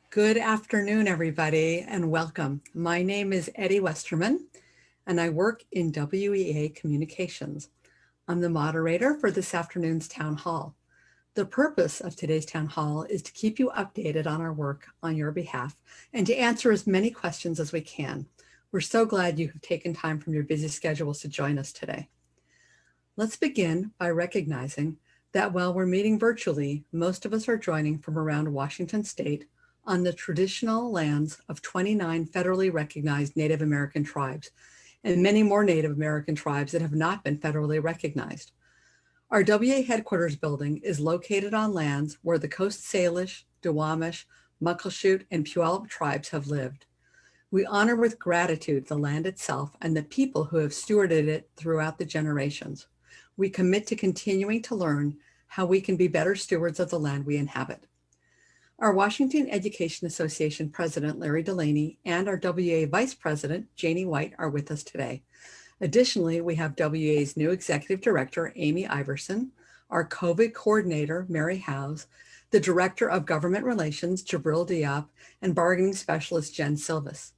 Good afternoon, everybody, and welcome. My name is Eddie Westerman, and I work in WEA Communications. I'm the moderator for this afternoon's town hall. The purpose of today's town hall is to keep you updated on our work on your behalf and to answer as many questions as we can. We're so glad you have taken time from your busy schedules to join us today. Let's begin by recognizing that while we're meeting virtually, most of us are joining from around Washington state on the traditional lands of 29 federally recognized Native American tribes and many more Native American tribes that have not been federally recognized. Our WA headquarters building is located on lands where the Coast Salish, Duwamish, Muckleshoot, and Puyallup tribes have lived. We honor with gratitude the land itself and the people who have stewarded it throughout the generations. We commit to continuing to learn how we can be better stewards of the land we inhabit. Our Washington Education Association President, Larry Delaney, and our WA Vice President, Janie White, are with us today. Additionally, we have WA's new Executive Director, Amy Iverson, our COVID Coordinator, Mary Howes, the Director of Government Relations, Jabril Diop, and Bargaining Specialist, Jen Silvas.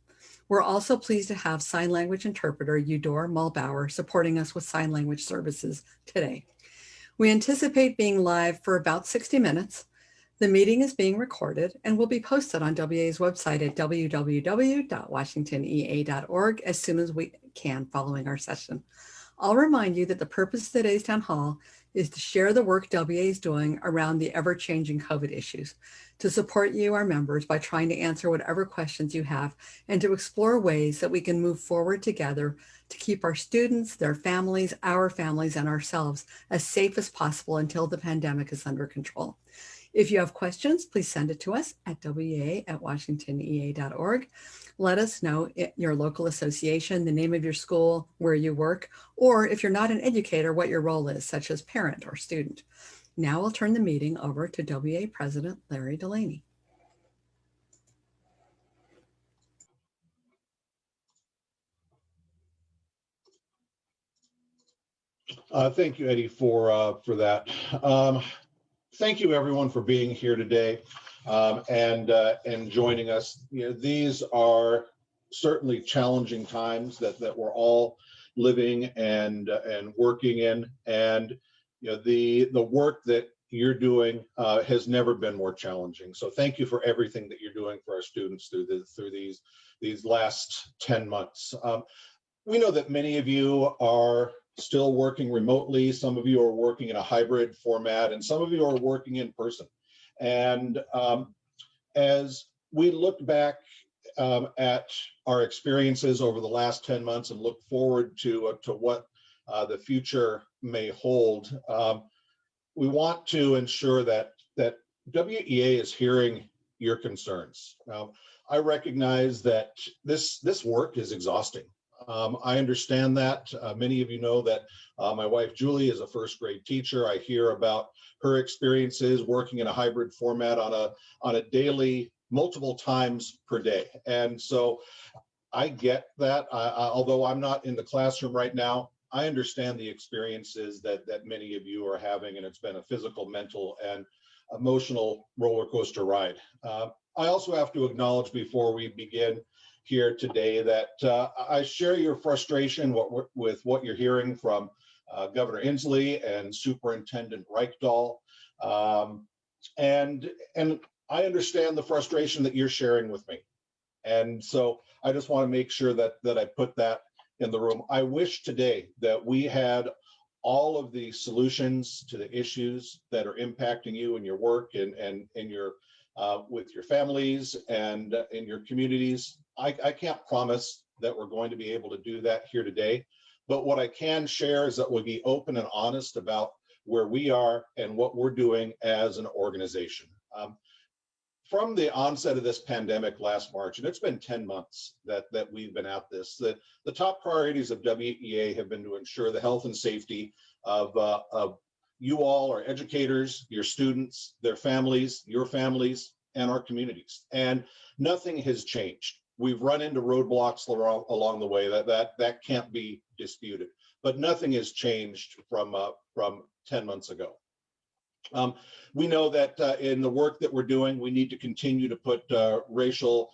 We're also pleased to have sign language interpreter Eudor Mulbauer supporting us with sign language services today. We anticipate being live for about 60 minutes. The meeting is being recorded and will be posted on WA's website at www.washingtonea.org as soon as we can following our session. I'll remind you that the purpose of today's town hall is to share the work WA is doing around the ever-changing COVID issues, to support you, our members, by trying to answer whatever questions you have, and to explore ways that we can move forward together to keep our students, their families, our families, and ourselves as safe as possible until the pandemic is under control. If you have questions, please send it to us at wa@washingtonea.org. Let us know your local association, the name of your school, where you work, or if you're not an educator, what your role is, such as parent or student. Now I'll turn the meeting over to WA President Larry Delaney. Thank you, Eddie, for that. Um, Thank you, everyone, for being here today and joining us. These are certainly challenging times that we're all living and working in, and the work that you're doing has never been more challenging. So thank you for everything that you're doing for our students through these last 10 months. We know that many of you are still working remotely. Some of you are working in a hybrid format, and some of you are working in person. And as we look back at our experiences over the last 10 months and look forward to what the future may hold, we want to ensure that WEA is hearing your concerns. Now, I recognize that this work is exhausting. I understand that. Many of you know that my wife, Julie, is a first grade teacher. I hear about her experiences working in a hybrid format on a daily, multiple times per day. And so I get that. Although I'm not in the classroom right now, I understand the experiences that many of you are having, and it's been a physical, mental, and emotional roller coaster ride. I also have to acknowledge before we begin here today that I share your frustration with what you're hearing from Governor Inslee and Superintendent Reichdahl, and I understand the frustration that you're sharing with me. And so I just want to make sure that I put that in the room. I wish today that we had all of the solutions to the issues that are impacting you in your work and in your with your families and in your communities. I can't promise that we're going to be able to do that here today, but what I can share is that we'll be open and honest about where we are and what we're doing as an organization. From the onset of this pandemic last March, and it's been 10 months that we've been at this, the top priorities of WEA have been to ensure the health and safety of you all, our educators, your students, their families, your families, and our communities. And nothing has changed. We've run into roadblocks along the way that can't be disputed, but nothing has changed from 10 months ago. We know that in the work that we're doing, we need to continue to put racial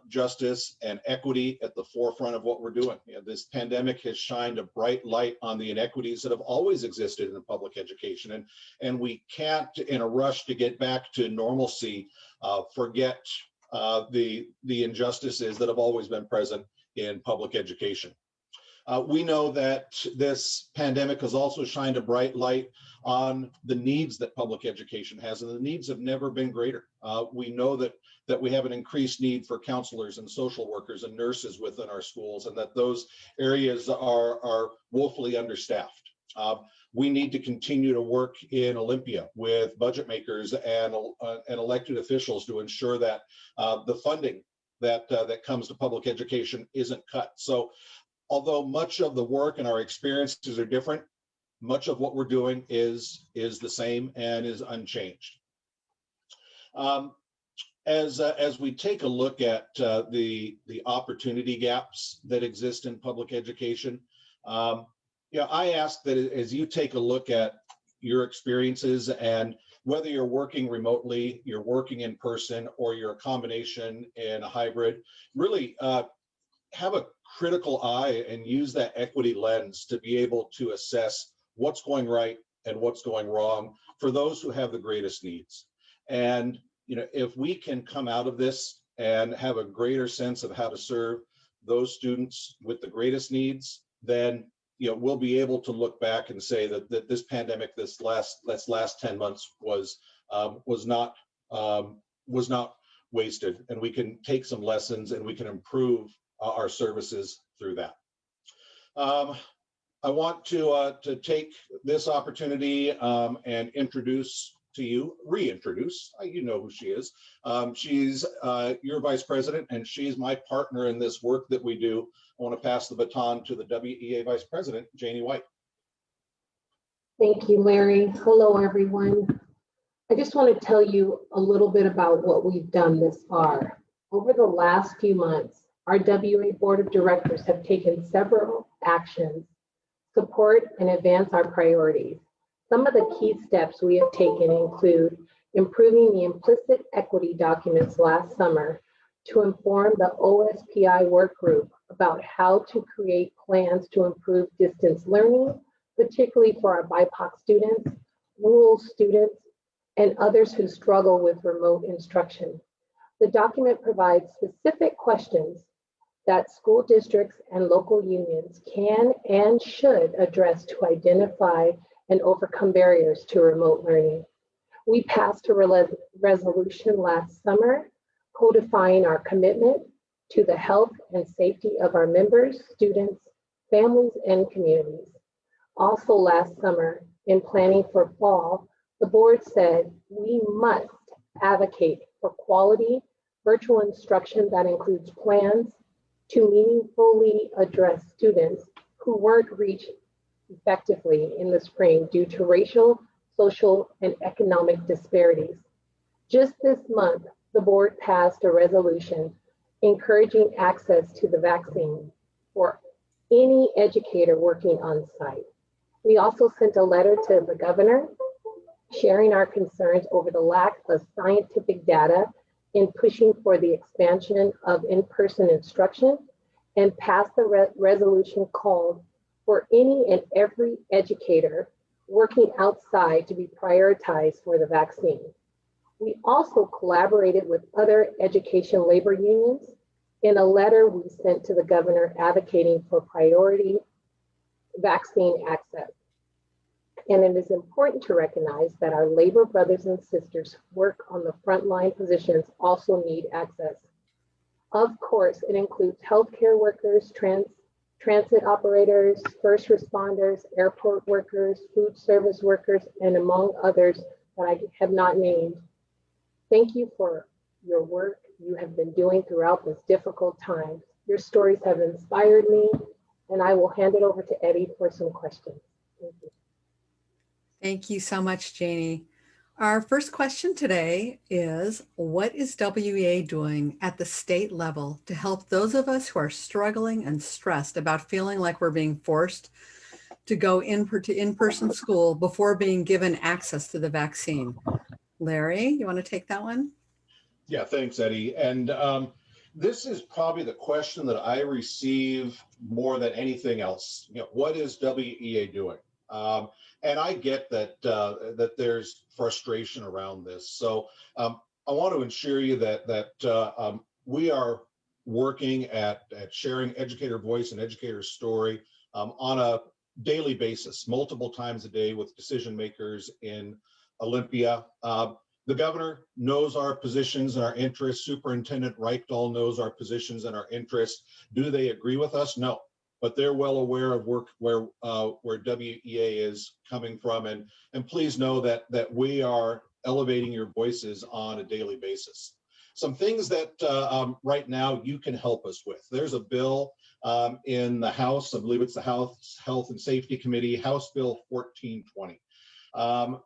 justice and equity at the forefront of what we're doing. You know, this pandemic has shined a bright light on the inequities that have always existed in public education, and we can't, in a rush to get back to normalcy, forget the injustices that have always been present in public education. We know that this pandemic has also shined a bright light on the needs that public education has, and the needs have never been greater. We know that we have an increased need for counselors and social workers and nurses within our schools, and that those areas are woefully understaffed. We need to continue to work in Olympia with budget makers and elected officials to ensure that the funding that comes to public education isn't cut. So, although much of the work and our experiences are different, much of what we're doing is the same and is unchanged. As we take a look at the opportunity gaps that exist in public education, I ask that as you take a look at your experiences, and whether you're working remotely, you're working in person, or you're a combination in a hybrid, really have a critical eye and use that equity lens to be able to assess what's going right and what's going wrong for those who have the greatest needs. And if we can come out of this and have a greater sense of how to serve those students with the greatest needs, then we'll be able to look back and say that this pandemic, this last 10 months was not wasted, and we can take some lessons and we can improve our services through that. I want to take this opportunity and reintroduce, you know who she is. She's your vice president, and she's my partner in this work that we do. I want to pass the baton to the WEA vice president, Janie White. Thank you, Larry. Hello, everyone. I just want to tell you a little bit about what we've done this far. Over the last few months, our WA Board of Directors have taken several actions, support and advance our priorities. Some of the key steps we have taken include improving the implicit equity documents last summer to inform the OSPI work group about how to create plans to improve distance learning, particularly for our BIPOC students, rural students, and others who struggle with remote instruction. The document provides specific questions that school districts and local unions can and should address to identify and overcome barriers to remote learning. We passed a resolution last summer codifying our commitment to the health and safety of our members, students, families, and communities. Also last summer, in planning for fall, the board said we must advocate for quality virtual instruction that includes plans to meaningfully address students who weren't reached effectively in the spring due to racial, social, and economic disparities. Just this month, the board passed a resolution encouraging access to the vaccine for any educator working on site. We also sent a letter to the governor sharing our concerns over the lack of scientific data in pushing for the expansion of in-person instruction, and passed the resolution called for any and every educator working outside to be prioritized for the vaccine. We also collaborated with other education labor unions in a letter we sent to the governor advocating for priority vaccine access. And it is important to recognize that our labor brothers and sisters who work on the frontline positions also need access. Of course, it includes healthcare workers, transit operators, first responders, airport workers, food service workers, and among others that I have not named. Thank you for your work you have been doing throughout this difficult time. Your stories have inspired me, and I will hand it over to Eddie for some questions. Thank you. Thank you so much, Janie. Our first question today is, what is WEA doing at the state level to help those of us who are struggling and stressed about feeling like we're being forced to go to in-person school before being given access to the vaccine. Larry, you want to take that one? Yeah, thanks, Eddie. And this is probably the question that I receive more than anything else. What is WEA doing? And I get that that there's frustration around this. So I want to assure you that we are working at sharing educator voice and educator story on a daily basis, multiple times a day with decision makers in Olympia. The governor knows our positions and our interests. Superintendent Reichdahl knows our positions and our interests. Do they agree with us? No, but they're well aware of where WEA is coming from, and please know that we are elevating your voices on a daily basis. Some things that right now you can help us with. There's a bill in the House. I believe it's the House Health and Safety Committee, House Bill 1420.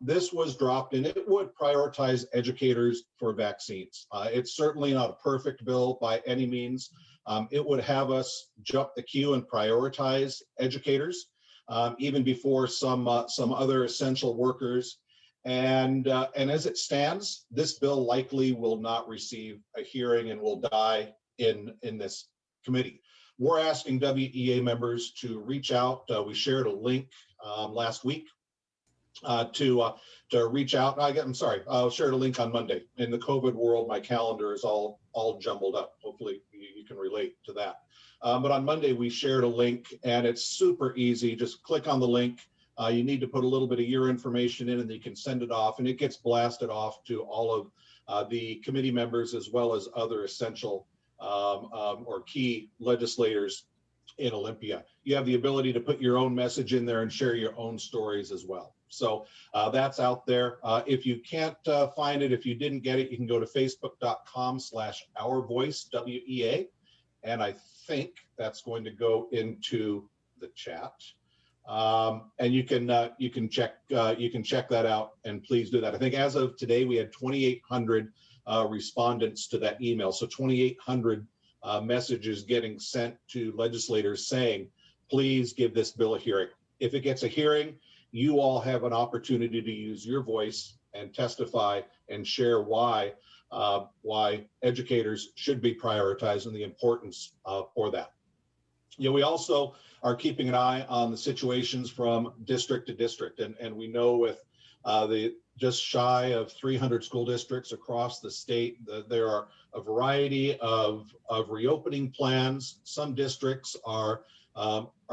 This was dropped, and it would prioritize educators for vaccines. It's certainly not a perfect bill by any means. It would have us jump the queue and prioritize educators, even before some other essential workers. And as it stands, this bill likely will not receive a hearing and will die in this committee. We're asking WEA members to reach out. We shared a link last week to reach out. I'm sorry, I'll share a link on Monday. In the COVID world, my calendar is all jumbled up. Hopefully you can relate to that. But on Monday, we shared a link, and it's super easy. Just click on the link. You need to put a little bit of your information in, and you can send it off, and it gets blasted off to all of the committee members, as well as other essential or key legislators in Olympia. You have the ability to put your own message in there and share your own stories as well. So that's out there. If you can't find it, if you didn't get it, you can go to facebook.com/ourvoice, WEA. And I think that's going to go into the chat. And you can check that out, and please do that. I think as of today, we had 2,800 respondents to that email. So 2,800 messages getting sent to legislators saying, please give this bill a hearing. If it gets a hearing, you all have an opportunity to use your voice and testify and share why educators should be prioritized and the importance for that. We also are keeping an eye on the situations from district to district, and we know with the just shy of 300 school districts across the state, there are a variety of reopening plans. Some districts are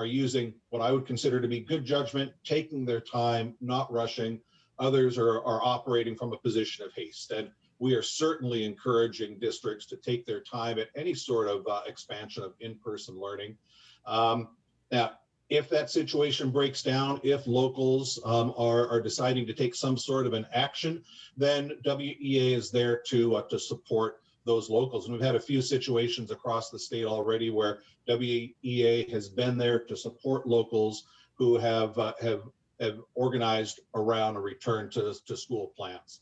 using what I would consider to be good judgment, taking their time, not rushing. Others are operating from a position of haste. And we are certainly encouraging districts to take their time at any sort of expansion of in-person learning. Now, if that situation breaks down, if locals are deciding to take some sort of an action, then WEA is there to support those locals. And we've had a few situations across the state already where WEA has been there to support locals who have organized around a return to school plans.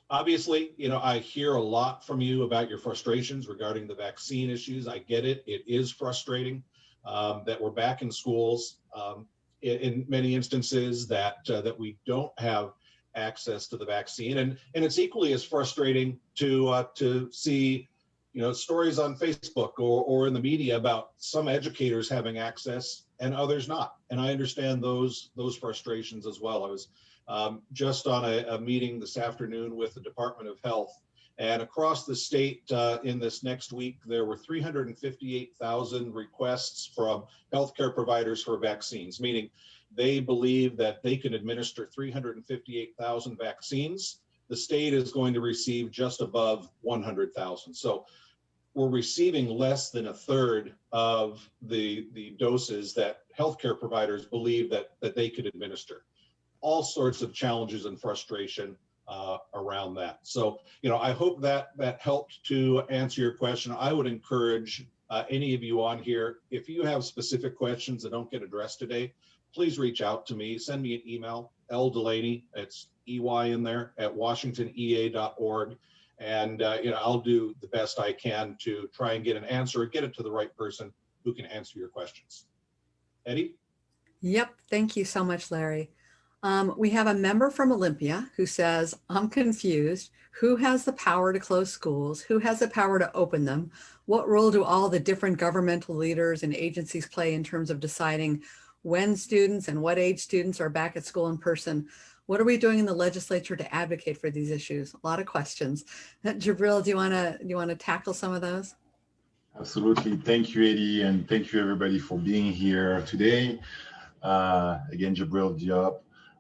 Obviously, I hear a lot from you about your frustrations regarding the vaccine issues. I get it. It is frustrating that we're back in schools. In many instances that we don't have access to the vaccine, and it's equally as frustrating to see stories on Facebook or in the media about some educators having access and others not. And I understand those frustrations as well. I was just on a meeting this afternoon with the Department of Health, and across the state in this next week, there were 358,000 requests from healthcare providers for vaccines, meaning they believe that they can administer 358,000 vaccines. The state is going to receive just above 100,000. So we're receiving less than a third of the doses that healthcare providers believe that they could administer. All sorts of challenges and frustration around that. So, I hope that helped to answer your question. I would encourage any of you on here, if you have specific questions that don't get addressed today, please reach out to me. Send me an email, Delaney, it's EY in there, at washingtonea.org. And, I'll do the best I can to try and get an answer, get it to the right person who can answer your questions. Eddie? Yep. Thank you so much, Larry. We have a member from Olympia who says, I'm confused. Who has the power to close schools? Who has the power to open them? What role do all the different governmental leaders and agencies play in terms of deciding when students and what age students are back at school in person? What are we doing in the legislature to advocate for these issues? A lot of questions. Jabril, do you want to tackle some of those? Absolutely. Thank you, Eddie, and thank you everybody for being here today. Again, Jabril Diop,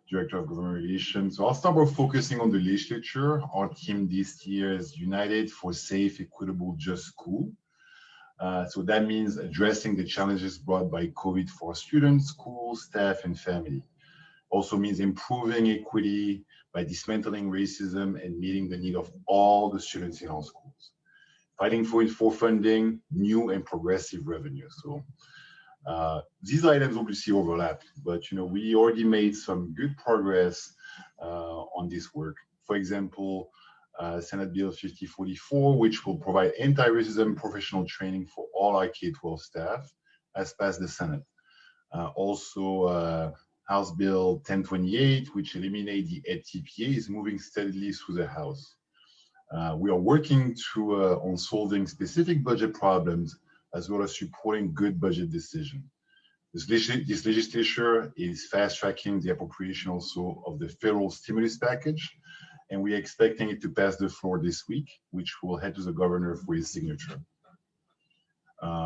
Director of Government Relations. So I'll start by focusing on the legislature. Our theme this year is United for Safe, Equitable, Just School. So that means addressing the challenges brought by COVID for students, schools, staff, and family. Also means improving equity by dismantling racism and meeting the need of all the students in our schools. Fighting for funding, new and progressive revenue. So these items obviously overlap, but we already made some good progress on this work. For example, Senate Bill 5044, which will provide anti-racism professional training for all our K-12 staff, has passed the Senate. Also, House Bill 1028, which eliminates the EdTPA, is moving steadily through the House. We are working on solving specific budget problems as well as supporting good budget decision. This legislature is fast tracking the appropriation also of the federal stimulus package, and we're expecting it to pass the floor this week, which will head to the governor for his signature.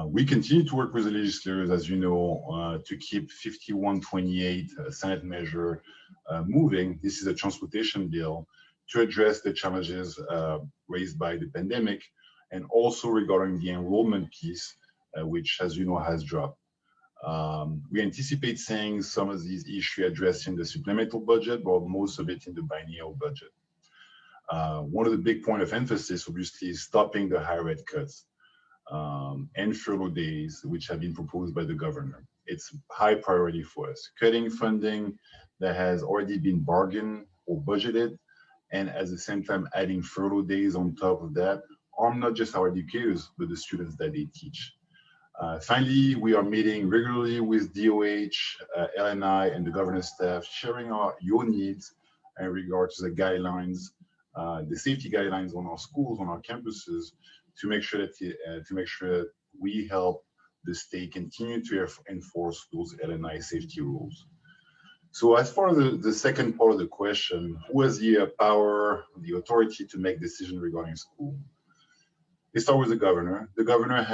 We continue to work with the legislators, as you know, to keep 5128 Senate measure moving. This is a transportation bill to address the challenges raised by the pandemic, and also regarding the enrollment piece, which, as you know, has dropped. We anticipate seeing some of these issues addressed in the supplemental budget, but most of it in the biennial budget. One of the big points of emphasis, obviously, is stopping the higher ed cuts and furlough days, which have been proposed by the governor. It's high priority for us. Cutting funding that has already been bargained or budgeted, and at the same time adding furlough days on top of that, harm not just our educators, but the students that they teach. Finally, we are meeting regularly with DOH, LNI, and the governor's staff, sharing your needs in regard to the guidelines, the safety guidelines on our schools, on our campuses, to make sure that we help the state continue to enforce those LNI safety rules. So as far as the second part of the question, who has the power, the authority to make decisions regarding school? Let's start with the governor. The governor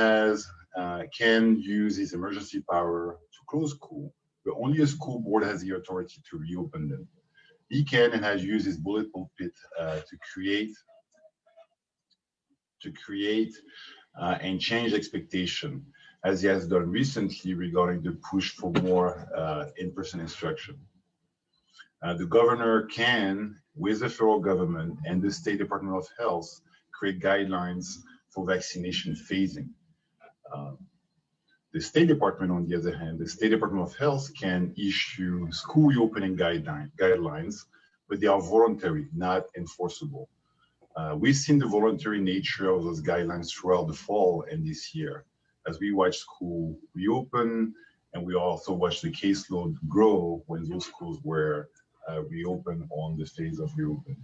can use his emergency power to close school, but only a school board has the authority to reopen them. He can and has used his bullet pulpit to create and change expectation, as he has done recently regarding the push for more in-person instruction. The governor can, with the federal government and the State Department of Health, create guidelines for vaccination phasing. The State Department, on the other hand, the State Department of Health can issue school reopening guidelines, but they are voluntary, not enforceable. We've seen the voluntary nature of those guidelines throughout the fall and this year, as we watch school reopen, and we also watch the caseload grow when those schools were reopened on the phase of reopening.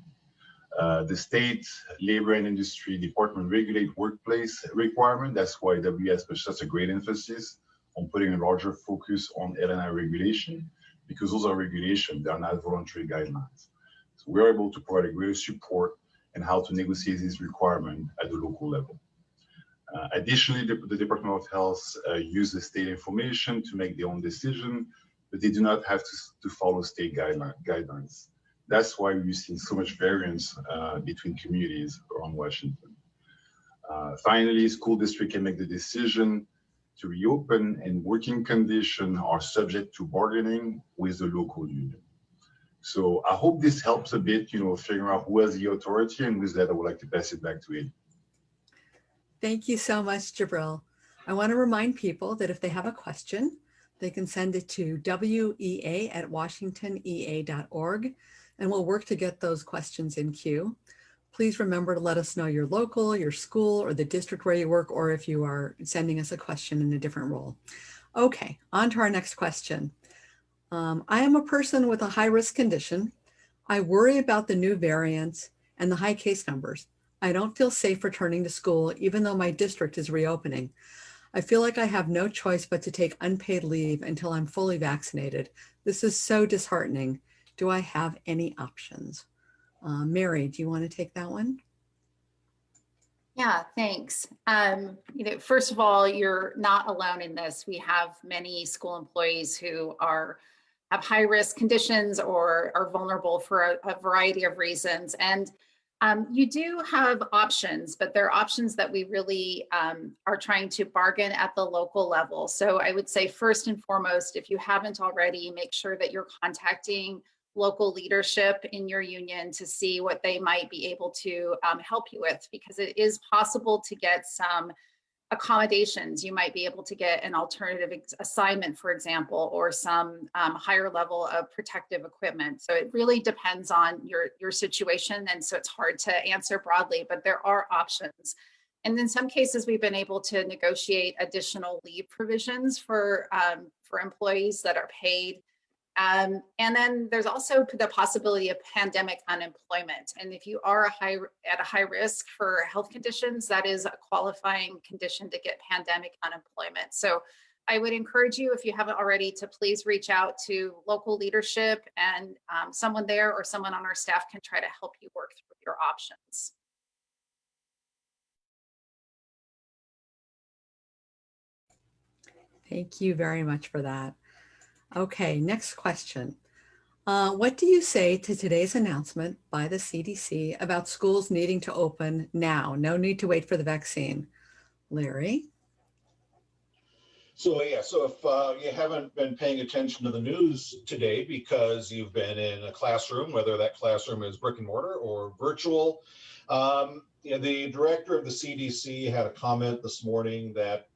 The state labor and industry department regulate workplace requirement. That's why WS puts such a great emphasis on putting a larger focus on LNI regulation, because those are regulations, they are not voluntary guidelines. So we're able to provide a greater support in how to negotiate these requirements at the local level. Additionally, the Department of Health uses state information to make their own decision, but they do not have to follow state guidelines. That's why we've seen so much variance between communities around Washington. Finally, school district can make the decision to reopen, and working conditions are subject to bargaining with the local union. So I hope this helps a bit, figuring out who has the authority, and with that, I would like to pass it back to Eddie. Thank you so much, Jabril. I want to remind people that if they have a question, they can send it to wea@washingtonea.org, and we'll work to get those questions in queue. Please remember to let us know your local, your school, or the district where you work, or if you are sending us a question in a different role. Okay, on to our next question. I am a person with a high-risk condition. I worry about the new variants and the high case numbers. I don't feel safe returning to school, even though my district is reopening. I feel like I have no choice but to take unpaid leave until I'm fully vaccinated. This is so disheartening. Do I have any options? Mary, do you want to take that one? Yeah, thanks. First of all, you're not alone in this. We have many school employees who have high risk conditions or are vulnerable for a variety of reasons. And you do have options, but they're options that we really are trying to bargain at the local level. So I would say first and foremost, if you haven't already, make sure that you're contacting local leadership in your union to see what they might be able to help you with, because it is possible to get some accommodations. You might be able to get an alternative assignment, for example, or some higher level of protective equipment. So it really depends on your situation. And so it's hard to answer broadly, but there are options. And in some cases, we've been able to negotiate additional leave provisions for employees that are paid. And then there's also the possibility of pandemic unemployment. And if you are at a high risk for health conditions, that is a qualifying condition to get pandemic unemployment. So I would encourage you, if you haven't already, to please reach out to local leadership, and someone there or someone on our staff can try to help you work through your options. Thank you very much for that. Okay, next question. What do you say to today's announcement by the CDC about schools needing to open now? No need to wait for the vaccine. Larry? So if you haven't been paying attention to the news today because you've been in a classroom, whether that classroom is brick and mortar or virtual, the director of the CDC had a comment this morning that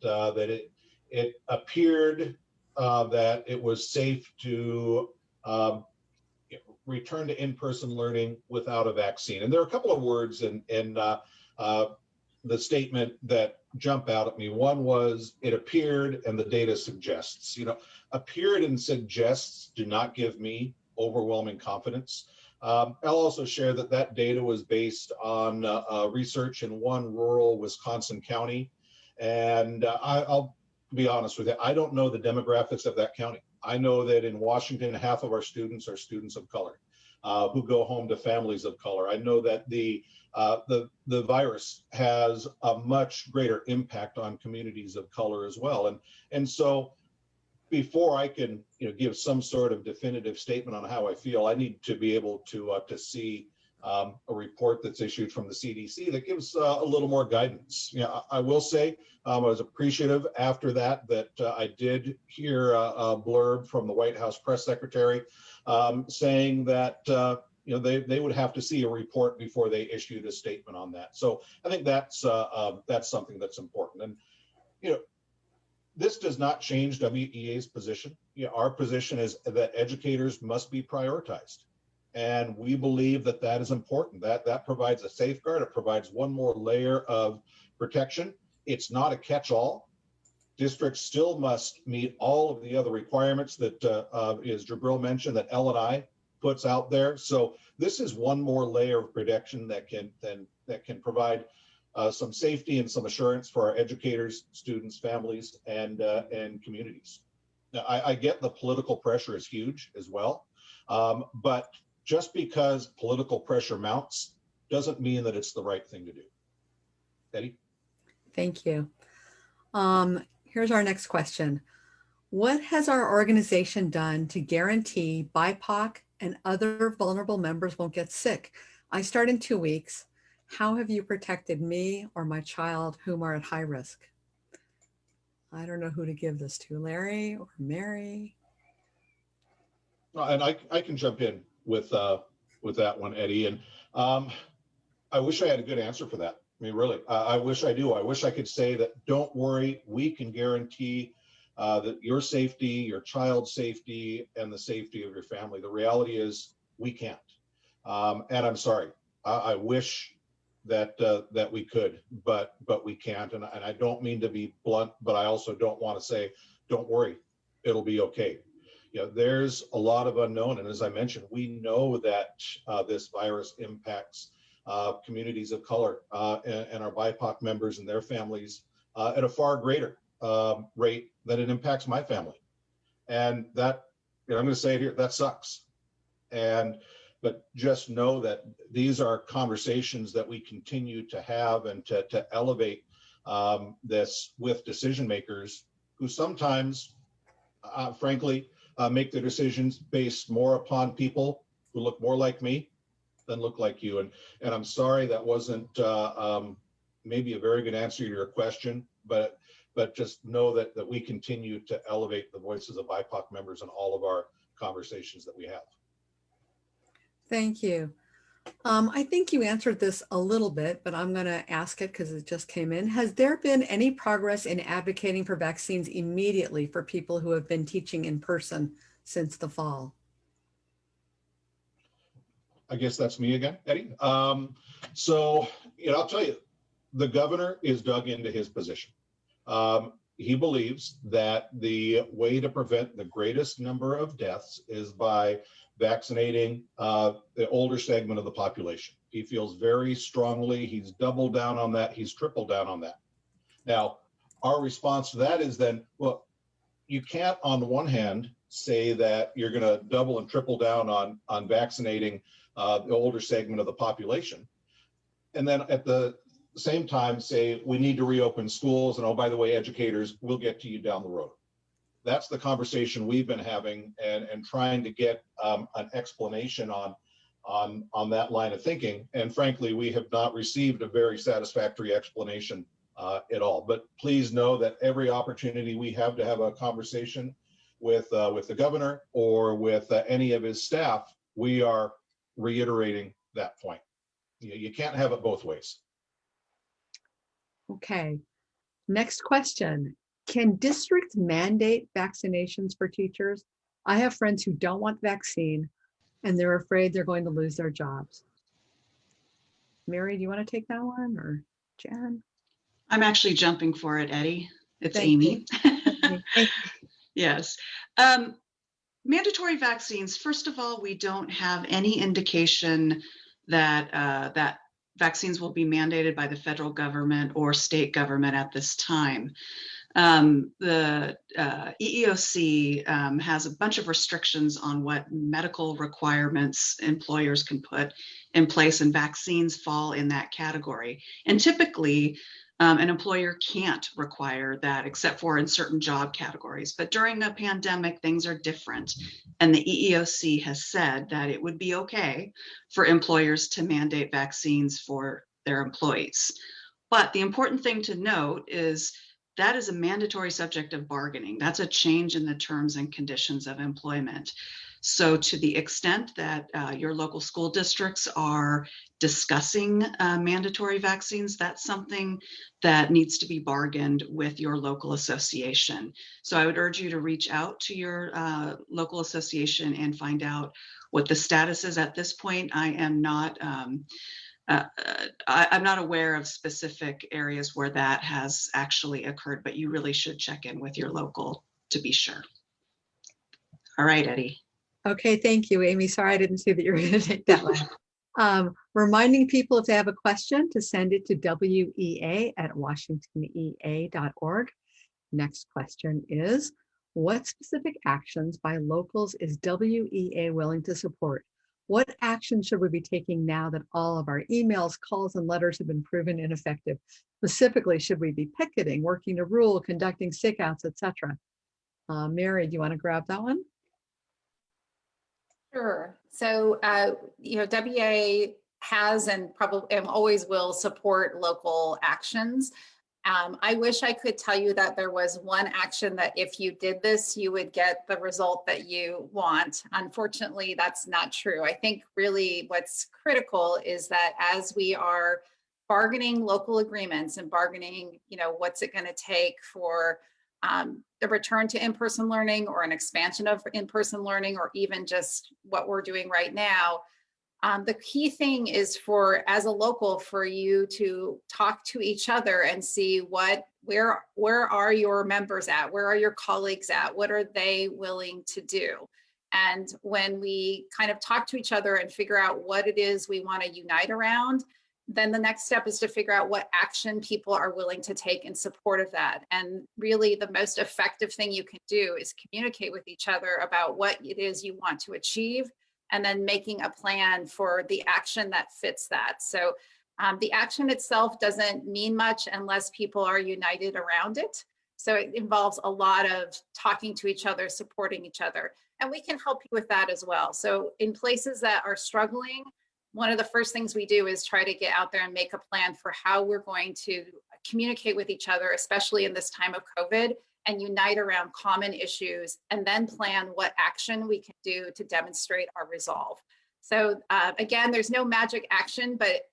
it appeared that it was safe to return to in-person learning without a vaccine. And there are a couple of words in the statement that jump out at me. One was, it appeared and the data suggests. Appeared and suggests do not give me overwhelming confidence. I'll also share that data was based on research in one rural Wisconsin county. And I'll be honest with you, I don't know the demographics of that county. I know that in Washington, half of our students are students of color who go home to families of color. I know that the virus has a much greater impact on communities of color as well. And so before I can give some sort of definitive statement on how I feel, I need to be able to see a report that's issued from the CDC that gives a little more guidance. I will say I was appreciative after that I did hear a blurb from the White House press secretary saying that they would have to see a report before they issued a statement on that. So I think that's something that's important. And this does not change WEA's position. Our position is that educators must be prioritized. And we believe that is important. That provides a safeguard. It provides one more layer of protection. It's not a catch-all. Districts still must meet all of the other requirements that, as Jabril mentioned, that L&I puts out there. So this is one more layer of protection that can provide some safety and some assurance for our educators, students, families, and communities. Now, I get the political pressure is huge as well, but just because political pressure mounts doesn't mean that it's the right thing to do. Eddie? Thank you. Here's our next question. What has our organization done to guarantee BIPOC and other vulnerable members won't get sick? I start in 2 weeks. How have you protected me or my child whom are at high risk? I don't know who to give this to, Larry or Mary. And I can jump in with that one, Eddie. And I wish I had a good answer for that. I mean, really, I wish I do. I wish I could say that, don't worry, we can guarantee that your safety, your child's safety, and the safety of your family. The reality is we can't. And I'm sorry. I wish that we could, but we can't. And I don't mean to be blunt, but I also don't want to say don't worry, it'll be okay. There's a lot of unknown. And as I mentioned, we know that this virus impacts communities of color and our BIPOC members and their families at a far greater rate than it impacts my family. And that, I'm going to say it here, that sucks. But just know that these are conversations that we continue to have and to elevate this with decision makers who sometimes, frankly, make their decisions based more upon people who look more like me than look like you. And I'm sorry that wasn't maybe a very good answer to your question, but just know that we continue to elevate the voices of BIPOC members in all of our conversations that we have. Thank you. I think you answered this a little bit, but I'm going to ask it because it just came in. Has there been any progress in advocating for vaccines immediately for people who have been teaching in person since the fall? I guess that's me again, Eddie. So, I'll tell you, the governor is dug into his position. He believes that the way to prevent the greatest number of deaths is by vaccinating the older segment of the population. He feels very strongly, he's doubled down on that, he's tripled down on that. Now, our response to that is then, well, you can't on the one hand say that you're going to double and triple down on vaccinating the older segment of the population, and then at the same time say we need to reopen schools, and oh, by the way, educators, we'll get to you down the road. That's the conversation we've been having and trying to get an explanation on that line of thinking. And frankly, we have not received a very satisfactory explanation at all. But please know that every opportunity we have to have a conversation with the governor or with any of his staff, we are reiterating that point. You can't have it both ways. Okay. Next question. Can districts mandate vaccinations for teachers? I have friends who don't want the vaccine and they're afraid they're going to lose their jobs. Mary, do you want to take that one, or Jan? I'm actually jumping for it, Eddie. It's Thank Amy. Thank you. Yes. Mandatory vaccines, first of all, we don't have any indication that that vaccines will be mandated by the federal government or state government at this time. The EEOC has a bunch of restrictions on what medical requirements employers can put in place, and vaccines fall in that category. And typically, an employer can't require that except for in certain job categories. But during a pandemic, things are different. And the EEOC has said that it would be okay for employers to mandate vaccines for their employees. But the important thing to note is that is a mandatory subject of bargaining. That's a change in the terms and conditions of employment. So to the extent that your local school districts are discussing mandatory vaccines, that's something that needs to be bargained with your local association. So I would urge you to reach out to your local association and find out what the status is at this point. I am not I'm not aware of specific areas where that has actually occurred, but you really should check in with your local to be sure. All right, Eddie. Okay, thank you, Amy. Sorry, I didn't see that you were going to take that one. Reminding people if they have a question to send it to wea@washingtonea.org. Next question is, what specific actions by locals is WEA willing to support? What action should we be taking now that all of our emails, calls, and letters have been proven ineffective? Specifically, should we be picketing, working to rule, conducting stakeouts, etc.? Mary, do you want to grab that one? Sure. So, WA has and probably always will support local actions. I wish I could tell you that there was one action that if you did this, you would get the result that you want. Unfortunately, that's not true. I think really what's critical is that as we are bargaining local agreements and bargaining, what's it going to take for the return to in-person learning or an expansion of in-person learning, or even just what we're doing right now. The key thing is as a local, for you to talk to each other and see what where are your members at? Where are your colleagues at? What are they willing to do? And when we kind of talk to each other and figure out what it is we want to unite around, then the next step is to figure out what action people are willing to take in support of that. And really the most effective thing you can do is communicate with each other about what it is you want to achieve, and then making a plan for the action that fits that. So the action itself doesn't mean much unless people are united around it. So it involves a lot of talking to each other, supporting each other, and we can help you with that as well. So in places that are struggling, one of the first things we do is try to get out there and make a plan for how we're going to communicate with each other, especially in this time of COVID, and unite around common issues, and then plan what action we can do to demonstrate our resolve. So again, there's no magic action, but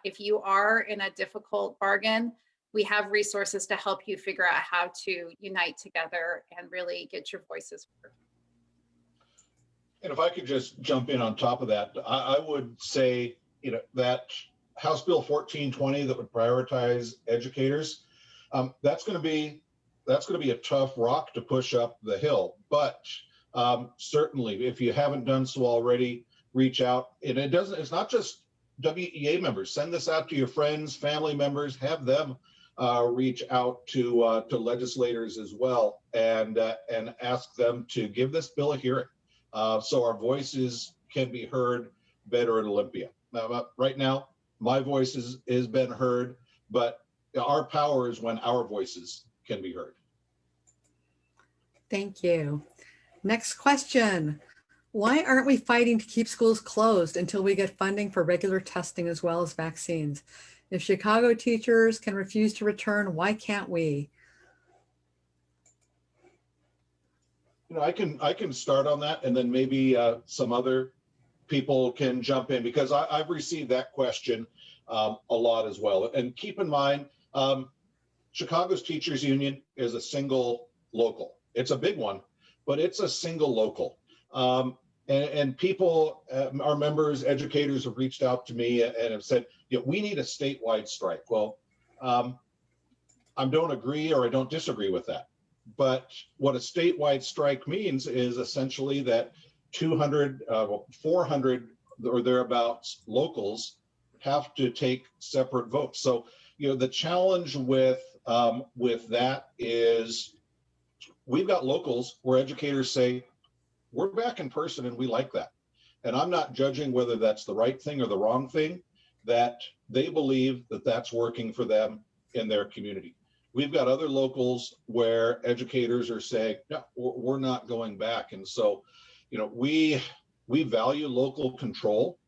if you are in a difficult bargain, we have resources to help you figure out how to unite together and really get your voices heard. And if I could just jump in on top of that, I would say, that House Bill 1420 that would prioritize educators, that's going to be a tough rock to push up the hill. But certainly, if you haven't done so already, reach out. And it's not just WEA members. Send this out to your friends, family members. Have them reach out to legislators as well, and ask them to give this bill a hearing. So our voices can be heard better at Olympia. Right now, my voice has been heard, but our power is when our voices can be heard. Thank you. Next question. Why aren't we fighting to keep schools closed until we get funding for regular testing as well as vaccines? If Chicago teachers can refuse to return, why can't we? I can start on that, and then maybe some other people can jump in, because I've received that question a lot as well. And keep in mind, Chicago's teachers union is a single local. It's a big one, but it's a single local. And people, our members, educators have reached out to me and have said, we need a statewide strike. Well, I don't agree, or I don't disagree with that. But what a statewide strike means is essentially that 400 or thereabouts locals have to take separate votes. So, the challenge with that is we've got locals where educators say, we're back in person and we like that. And I'm not judging whether that's the right thing or the wrong thing, that they believe that that's working for them in their community. We've got other locals where educators are saying, no, we're not going back. And so, we value local control.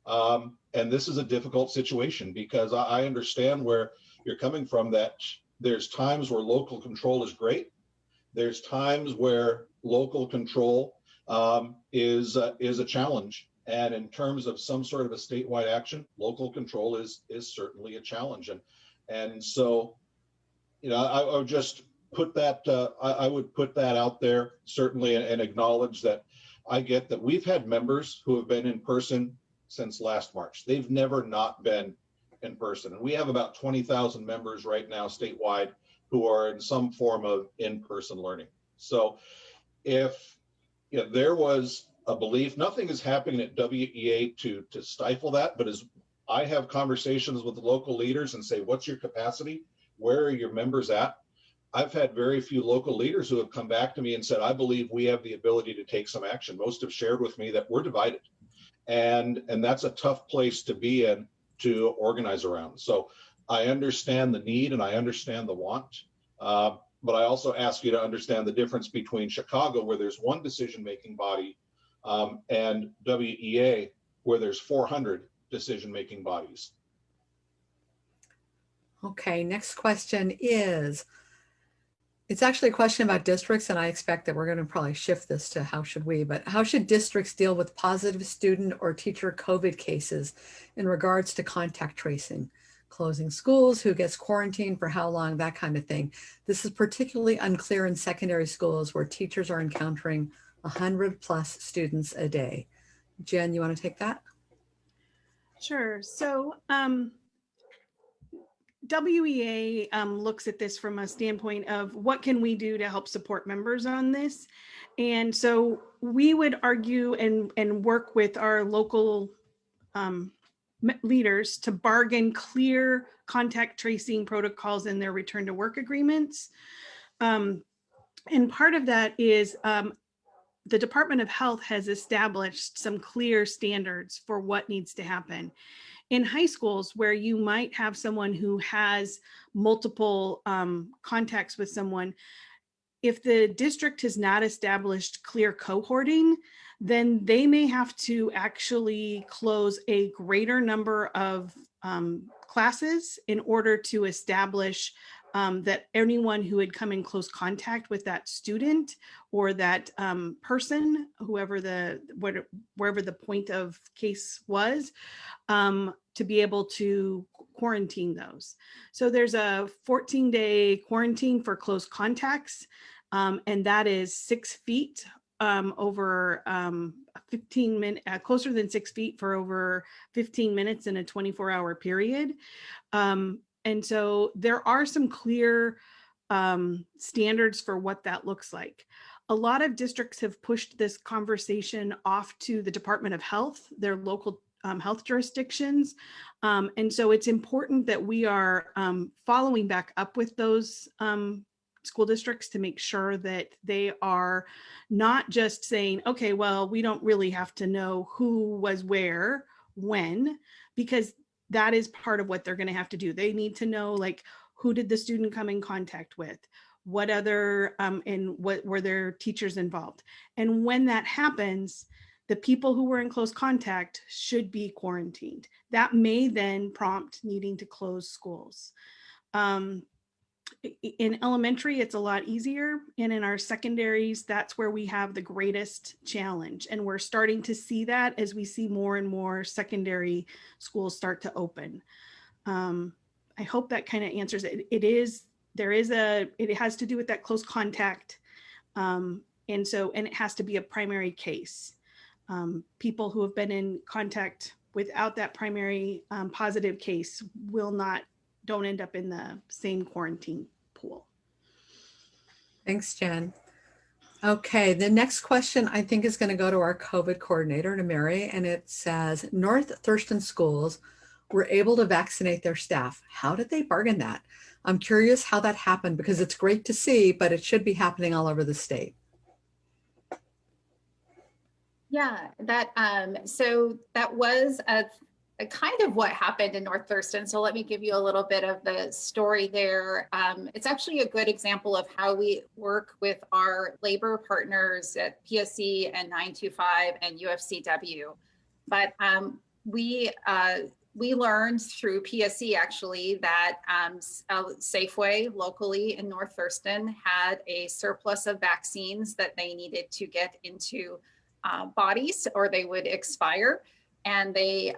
And this is a difficult situation, because I understand where you're coming from, that there's times where local control is great. There's times where local control is a challenge. And in terms of some sort of a statewide action, local control is certainly a challenge. And so, I would just put that, I would put that out there, certainly, and acknowledge that I get that we've had members who have been in person since last March. They've never not been in person. And we have about 20,000 members right now statewide who are in some form of in-person learning. So if there was a belief, nothing is happening at WEA to stifle that, but as I have conversations with the local leaders and say, what's your capacity? Where are your members at? I've had very few local leaders who have come back to me and said, I believe we have the ability to take some action. Most have shared with me that we're divided. And that's a tough place to be in, to organize around. So I understand the need and I understand the want. But I also ask you to understand the difference between Chicago, where there's one decision-making body, and WEA, where there's 400 decision-making bodies. Okay, next question is, it's actually a question about districts, and I expect that we're going to probably shift this to how should we, but how should districts deal with positive student or teacher COVID cases in regards to contact tracing, closing schools, who gets quarantined for how long, that kind of thing. This is particularly unclear in secondary schools where teachers are encountering 100+ students a day. Jen, you want to take that? Sure. So WEA looks at this from a standpoint of what can we do to help support members on this. And so we would argue and work with our local leaders to bargain clear contact tracing protocols in their return to work agreements. And part of that is the Department of Health has established some clear standards for what needs to happen. In high schools, where you might have someone who has multiple contacts with someone, if the district has not established clear cohorting, then they may have to actually close a greater number of classes in order to establish that anyone who had come in close contact with that student or that person, wherever the point of case was, to be able to quarantine those. So there's a 14-day quarantine for close contacts, and that is 6 feet over 15 minutes, closer than 6 feet for over 15 minutes in a 24-hour period. And so there are some clear standards for what that looks like. A lot of districts have pushed this conversation off to the Department of Health, their local health jurisdictions. And so it's important that we are following back up with those school districts to make sure that they are not just saying, okay, well, we don't really have to know who was where, when, because that is part of what they're going to have to do. They need to know, like, who did the student come in contact with? What other, and what were their teachers involved? And when that happens, the people who were in close contact should be quarantined. That may then prompt needing to close schools. In elementary, it's a lot easier. And in our secondaries, that's where we have the greatest challenge. And we're starting to see that as we see more and more secondary schools start to open. I hope that kind of answers it. It has to do with that close contact. And it has to be a primary case. People who have been in contact without that primary positive case don't end up in the same quarantine pool. Thanks, Jen. Okay, the next question I think is going to go to our COVID coordinator, to Mary, and it says, North Thurston schools were able to vaccinate their staff. How did they bargain that? I'm curious how that happened, because it's great to see, but it should be happening all over the state. Yeah, so that was a kind of what happened in North Thurston. So let me give you a little bit of the story there. It's actually a good example of how we work with our labor partners at PSC and 925 and UFCW. But we learned through PSC actually that Safeway locally in North Thurston had a surplus of vaccines that they needed to get into bodies or they would expire. And they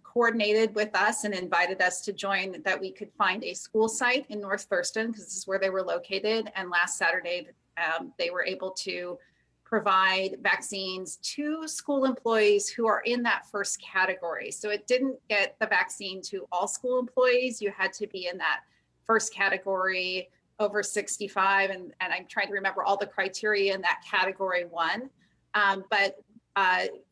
coordinated with us and invited us to join, that we could find a school site in North Thurston, because this is where they were located. And last Saturday, they were able to provide vaccines to school employees who are in that first category. So it didn't get the vaccine to all school employees. You had to be in that first category, over 65. And I'm trying to remember all the criteria in that category 1. But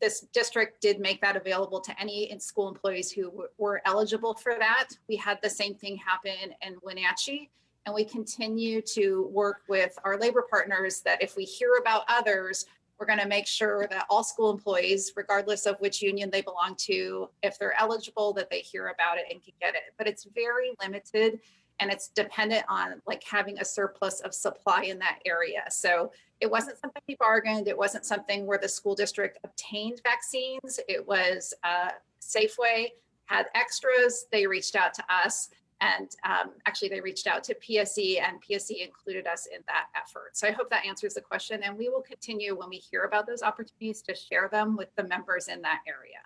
this district did make that available to any school employees who were eligible for that. We had the same thing happen in Wenatchee, and we continue to work with our labor partners that if we hear about others, we're going to make sure that all school employees, regardless of which union they belong to, if they're eligible, that they hear about it and can get it. But it's very limited, and it's dependent on like having a surplus of supply in that area. So it wasn't something we bargained. It wasn't something where the school district obtained vaccines. It was Safeway had extras. They reached out to us, and actually they reached out to PSC, and PSC included us in that effort. So I hope that answers the question, and we will continue when we hear about those opportunities to share them with the members in that area.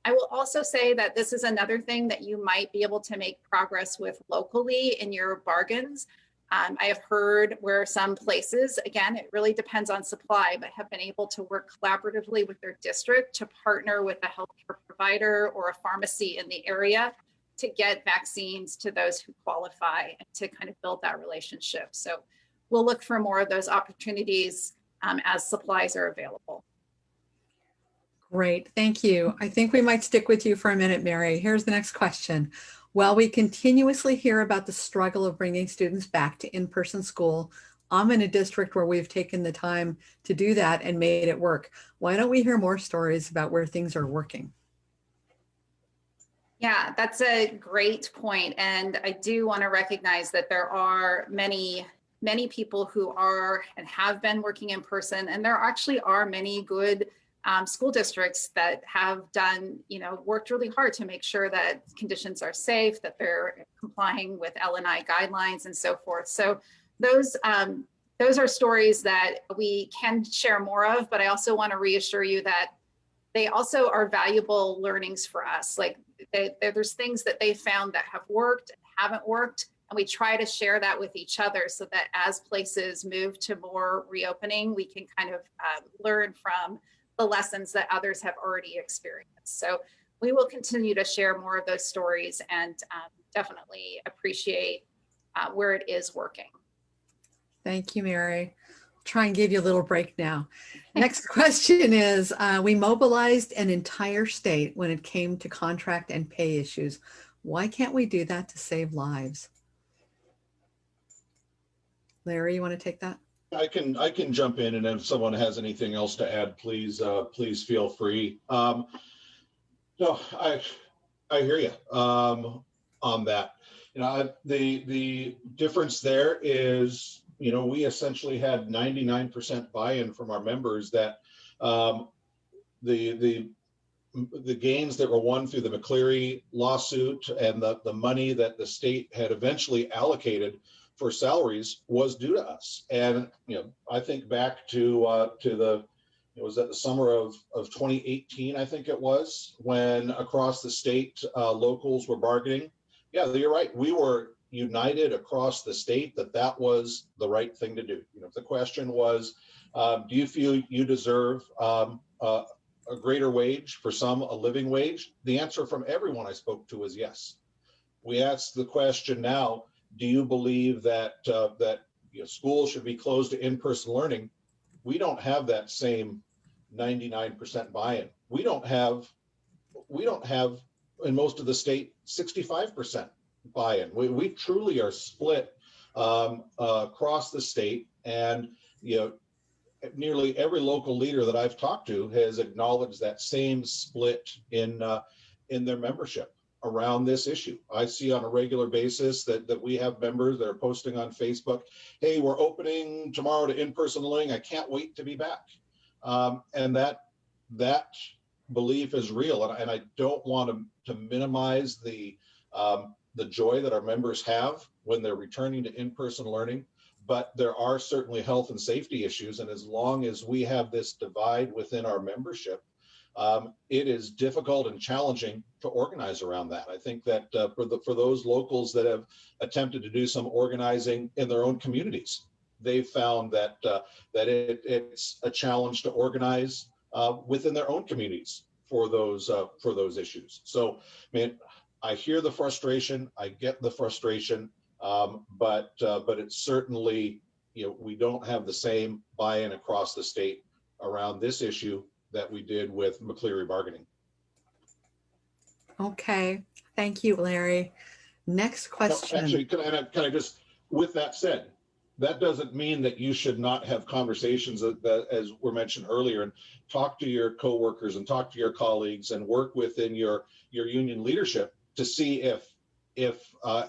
I will also say that this is another thing that you might be able to make progress with locally in your bargains. I have heard where some places, again, it really depends on supply, but have been able to work collaboratively with their district to partner with a healthcare provider or a pharmacy in the area to get vaccines to those who qualify and to kind of build that relationship. So we'll look for more of those opportunities as supplies are available. Great, thank you. I think we might stick with you for a minute, Mary. Here's the next question. While we continuously hear about the struggle of bringing students back to in-person school, I'm in a district where we've taken the time to do that and made it work. Why don't we hear more stories about where things are working? Yeah, that's a great point. And I do want to recognize that there are many people who are and have been working in person, and there actually are many good school districts that have done, worked really hard to make sure that conditions are safe, that they're complying with L&I guidelines and so forth. So those are stories that we can share more of, but I also want to reassure you that they also are valuable learnings for us. Like there's things that they found that have worked and haven't worked, and we try to share that with each other so that as places move to more reopening, we can kind of learn from the lessons that others have already experienced. So we will continue to share more of those stories and definitely appreciate where it is working. Thank you, Mary. I'll try and give you a little break now. Next question is, we mobilized an entire state when it came to contract and pay issues. Why can't we do that to save lives? Larry, you want to take that? I can jump in, and if someone has anything else to add, please feel free. No, I hear you on that. The difference there is, we essentially had 99% buy-in from our members that the gains that were won through the McCleary lawsuit and the money that the state had eventually allocated for salaries was due to us. And I think back to it was at the summer of 2018, I think it was, when across the state locals were bargaining. Yeah, you're right. We were united across the state that was the right thing to do. The question was, do you feel you deserve a greater wage, for some a living wage? The answer from everyone I spoke to is yes. We asked the question now, do you believe that schools should be closed to in-person learning? We don't have that same 99% buy-in. We don't have in most of the state 65% buy-in. We truly are split across the state, and nearly every local leader that I've talked to has acknowledged that same split in their membership around this issue. I see on a regular basis that we have members that are posting on Facebook, hey, we're opening tomorrow to in-person learning. I can't wait to be back. And that belief is real. And I don't want to minimize the joy that our members have when they're returning to in-person learning, but there are certainly health and safety issues. And as long as we have this divide within our membership, it is difficult and challenging to organize around that. I think that for those locals that have attempted to do some organizing in their own communities, they've found that it's a challenge to organize within their own communities for those issues. So, I hear the frustration, I get the frustration, but it's certainly, we don't have the same buy-in across the state around this issue that we did with McCleary bargaining. Okay, thank you, Larry. Next question. No, actually, can I just, with that said, that doesn't mean that you should not have conversations that, as were mentioned earlier, and talk to your coworkers and talk to your colleagues and work within your union leadership to see if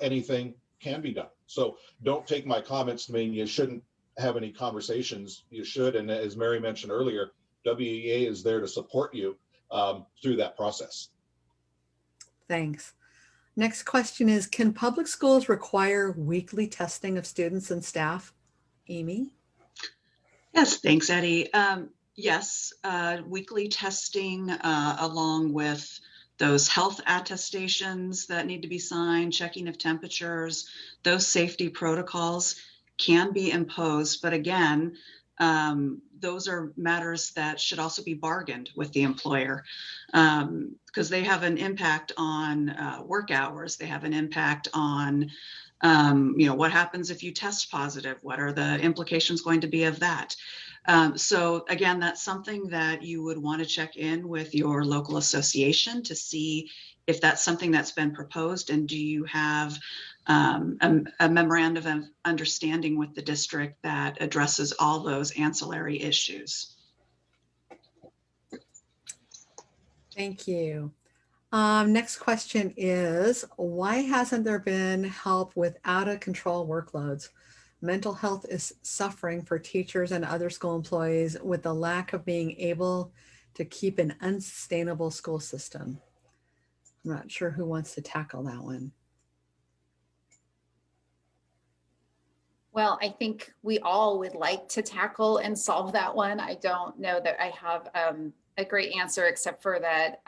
anything can be done. So don't take my comments to mean you shouldn't have any conversations. You should, and as Mary mentioned earlier, WEA is there to support you through that process. Thanks. Next question is, can public schools require weekly testing of students and staff? Amy? Yes, thanks, Eddie. Yes, weekly testing along with those health attestations that need to be signed, checking of temperatures, those safety protocols can be imposed. But again, those are matters that should also be bargained with the employer, because they have an impact on work hours. They have an impact on, what happens if you test positive? What are the implications going to be of that? So again, that's something that you would want to check in with your local association to see if that's something that's been proposed, and do you have a memorandum of understanding with the district that addresses all those ancillary issues. Thank you. Next question is, why hasn't there been help with out of control workloads? Mental health is suffering for teachers and other school employees with the lack of being able to keep an unsustainable school system. I'm not sure who wants to tackle that one. Well, I think we all would like to tackle and solve that one. I don't know that I have a great answer, except for that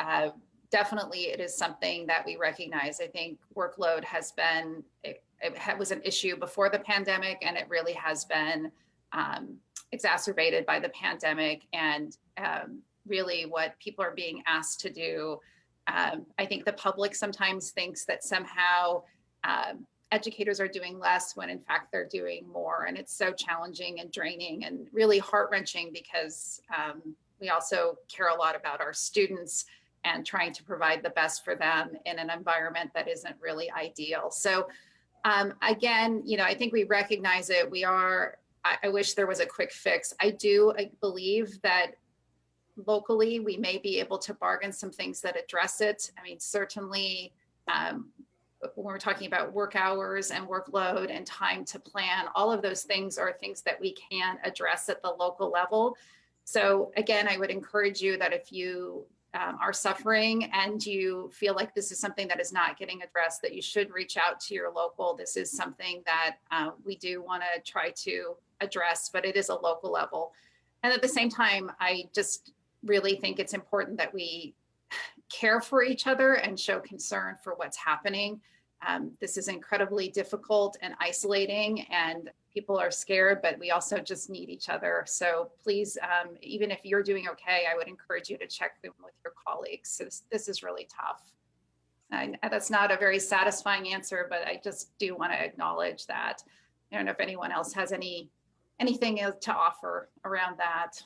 definitely it is something that we recognize. I think workload has been, it was an issue before the pandemic, and it really has been exacerbated by the pandemic, and really what people are being asked to do. I think the public sometimes thinks that somehow educators are doing less when in fact they're doing more. And it's so challenging and draining and really heart-wrenching, because we also care a lot about our students and trying to provide the best for them in an environment that isn't really ideal. So again, I think we recognize it. I wish there was a quick fix. I believe that locally we may be able to bargain some things that address it. I mean, certainly when we're talking about work hours and workload and time to plan, all of those things are things that we can address at the local level. So again, I would encourage you that if you are suffering and you feel like this is something that is not getting addressed, that you should reach out to your local. This is something that we do want to try to address, but it is a local level. And at the same time, I just really think it's important that we care for each other and show concern for what's happening. This is incredibly difficult and isolating, and people are scared, but we also just need each other. So please, even if you're doing okay, I would encourage you to check in with your colleagues. So this is really tough. And that's not a very satisfying answer, but I just do want to acknowledge that. I don't know if anyone else has anything to offer around that.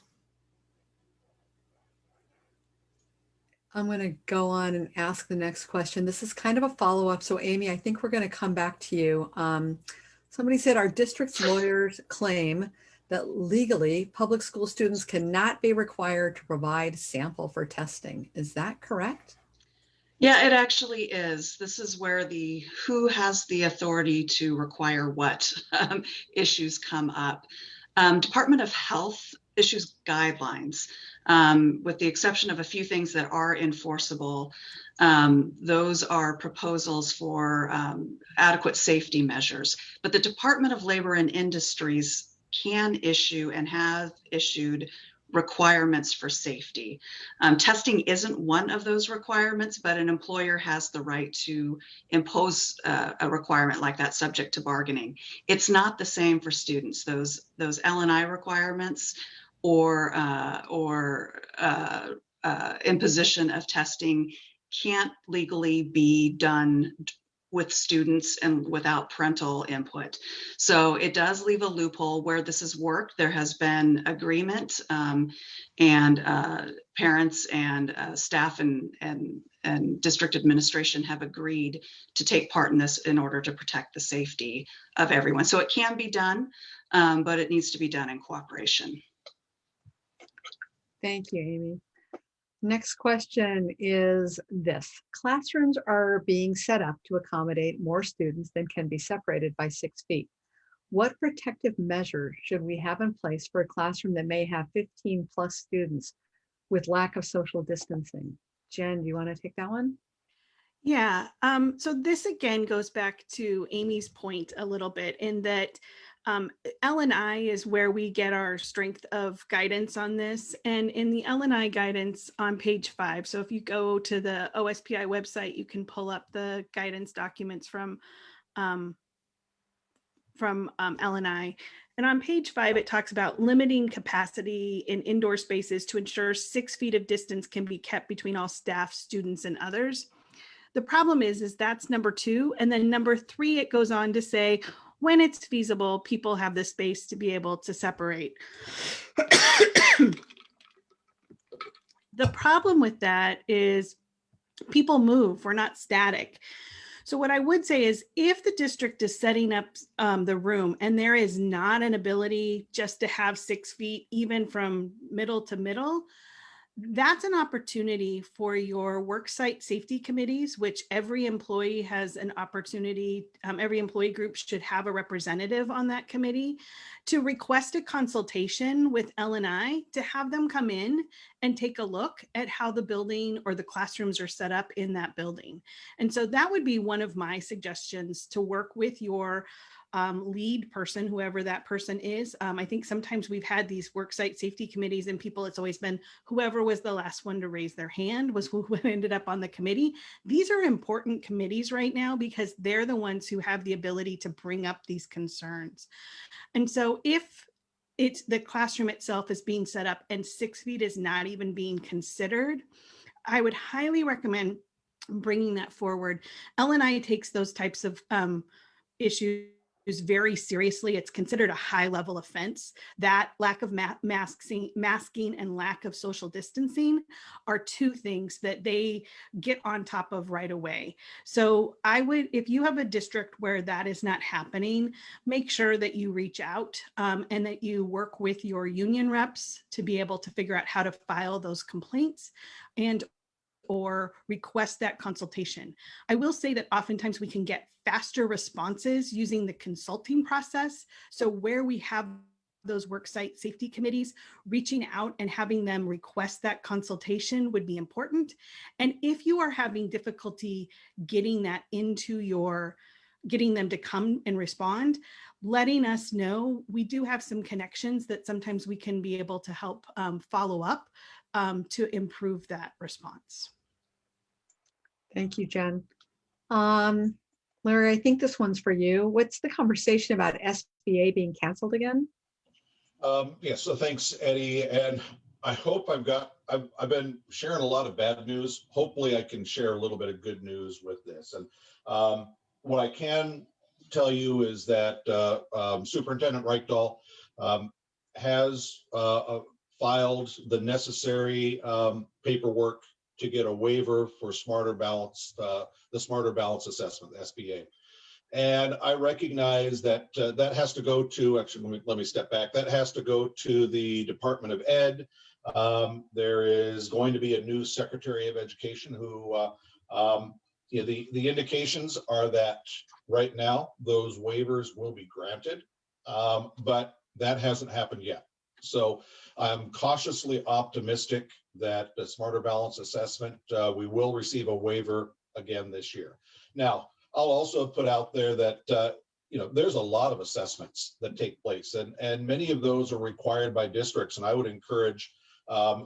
I'm going to go on and ask the next question. This is kind of a follow-up. So Amy, I think we're going to come back to you. Somebody said our district's lawyers claim that legally public school students cannot be required to provide sample for testing. Is that correct? Yeah, it actually is. This is where who has the authority to require what issues come up. Department of Health issues guidelines, with the exception of a few things that are enforceable. Those are proposals for adequate safety measures. But the Department of Labor and Industries can issue and have issued requirements for safety. Testing isn't one of those requirements, but an employer has the right to impose a requirement like that subject to bargaining. It's not the same for students. Those L&I requirements or imposition of testing can't legally be done with students and without parental input. So it does leave a loophole where this has worked. There has been agreement, and parents and staff and district administration have agreed to take part in this in order to protect the safety of everyone. So it can be done, but it needs to be done in cooperation. Thank you, Amy. Next question is this. Classrooms are being set up to accommodate more students than can be separated by 6 feet. What protective measures should we have in place for a classroom that may have 15 plus students with lack of social distancing? Jen, do you want to take that one? Yeah, so this again goes back to Amy's point a little bit, in that L&I is where we get our strength of guidance on this. And in the L&I guidance on page 5, so if you go to the OSPI website, you can pull up the guidance documents from from L&I. And on page 5, it talks about limiting capacity in indoor spaces to ensure 6 feet of distance can be kept between all staff, students, and others. The problem is that's number 2. And then number 3, it goes on to say, when it's feasible, people have the space to be able to separate. The problem with that is people move, we're not static. So what I would say is if the district is setting up the room and there is not an ability just to have 6 feet, even from middle to middle, that's an opportunity for your worksite safety committees, which every employee has an opportunity, every employee group should have a representative on that committee, to request a consultation with L&I to have them come in and take a look at how the building or the classrooms are set up in that building. And so that would be one of my suggestions, to work with your lead person, whoever that person is. I think sometimes we've had these worksite safety committees and people, it's always been whoever was the last one to raise their hand was who ended up on the committee. These are important committees right now because they're the ones who have the ability to bring up these concerns. And so if it's the classroom itself is being set up and 6 feet is not even being considered, I would highly recommend bringing that forward. L&I takes those types of issues very seriously. It's considered a high level offense. That lack of masking and lack of social distancing are 2 things that they get on top of right away. So I would, if you have a district where that is not happening, make sure that you reach out and that you work with your union reps to be able to figure out how to file those complaints and or request that consultation. I will say that oftentimes we can get faster responses using the consulting process. So where we have those worksite safety committees, reaching out and having them request that consultation would be important. And if you are having difficulty getting that into your, getting them to come and respond, letting us know. We do have some connections that sometimes we can be able to help follow up to improve that response. Thank you, Jen. Larry, I think this one's for you. What's the conversation about SBA being canceled again? Yeah, so thanks, Eddie. And I hope I've been sharing a lot of bad news. Hopefully I can share a little bit of good news with this. And what I can tell you is that Superintendent Reichdahl has filed the necessary paperwork to get a waiver for Smarter Balance, the Smarter Balance Assessment, the SBA. And I recognize that that has to go to, actually, let me step back. That has to go to the Department of Ed. There is going to be a new Secretary of Education who, you know, the indications are that right now those waivers will be granted, but that hasn't happened yet. So I'm cautiously optimistic that the Smarter Balance Assessment, we will receive a waiver again this year. Now, I'll also put out there that, you know, there's a lot of assessments that take place, and many of those are required by districts. And I would encourage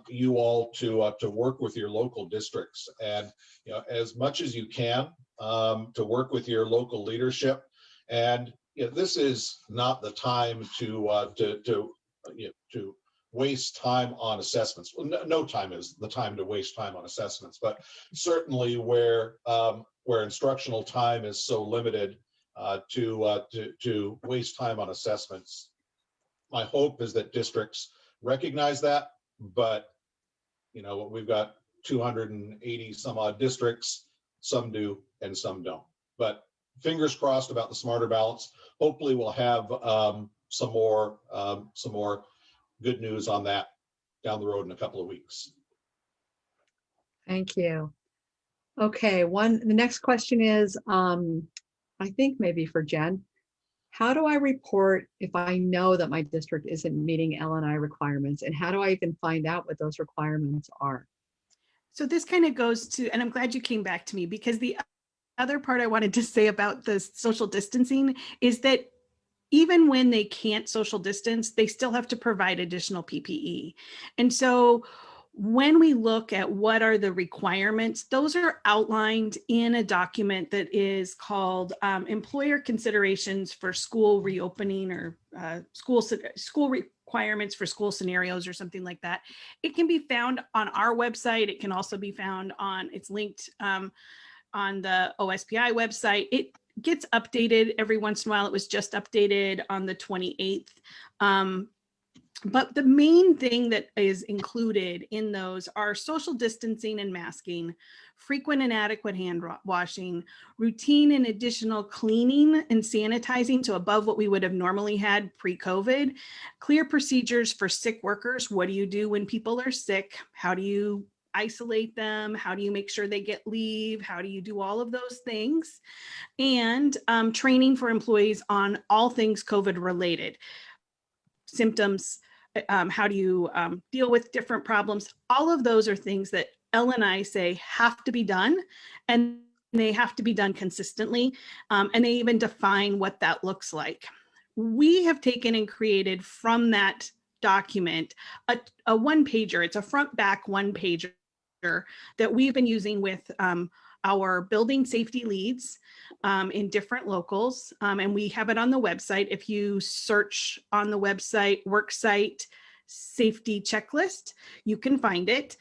you all to work with your local districts, and, you know, as much as you can, to work with your local leadership. And, you know, this is not the time to waste time on assessments. Well, no time is the time to waste time on assessments, but certainly where instructional time is so limited, to waste time on assessments. My hope is that districts recognize that, but, you know, we've got 280 some odd districts. Some do and some don't. But fingers crossed about the Smarter Balance. Hopefully we'll have some more good news on that down the road in a couple of weeks. Thank you. Okay, the next question is, I think maybe for Jen. How do I report if I know that my district isn't meeting L&I requirements, and how do I even find out what those requirements are? So this kind of goes to, and I'm glad you came back to me, because the other part I wanted to say about the social distancing is that even when they can't social distance, they still have to provide additional PPE. And so when we look at what are the requirements, those are outlined in a document that is called Employer Considerations for School Reopening, or school requirements for school scenarios, or something like that. It can be found on our website. It can also be found on, it's linked on the OSPI website. It gets updated every once in a while. It was just updated on the 28th. But the main thing that is included in those are social distancing and masking, frequent and adequate hand washing, routine and additional cleaning and sanitizing, so above what we would have normally had pre-COVID, clear procedures for sick workers. What do you do when people are sick? How do you isolate them? How do you make sure they get leave? How do you do all of those things? And training for employees on all things COVID related. Symptoms, how do you deal with different problems? All of those are things that L&I say have to be done, and they have to be done consistently. And they even define what that looks like. We have taken and created from that document a one-pager. It's a front back one-pager that we've been using with our building safety leads in different locals. And we have it on the website. If you search on the website, worksite safety checklist, you can find it.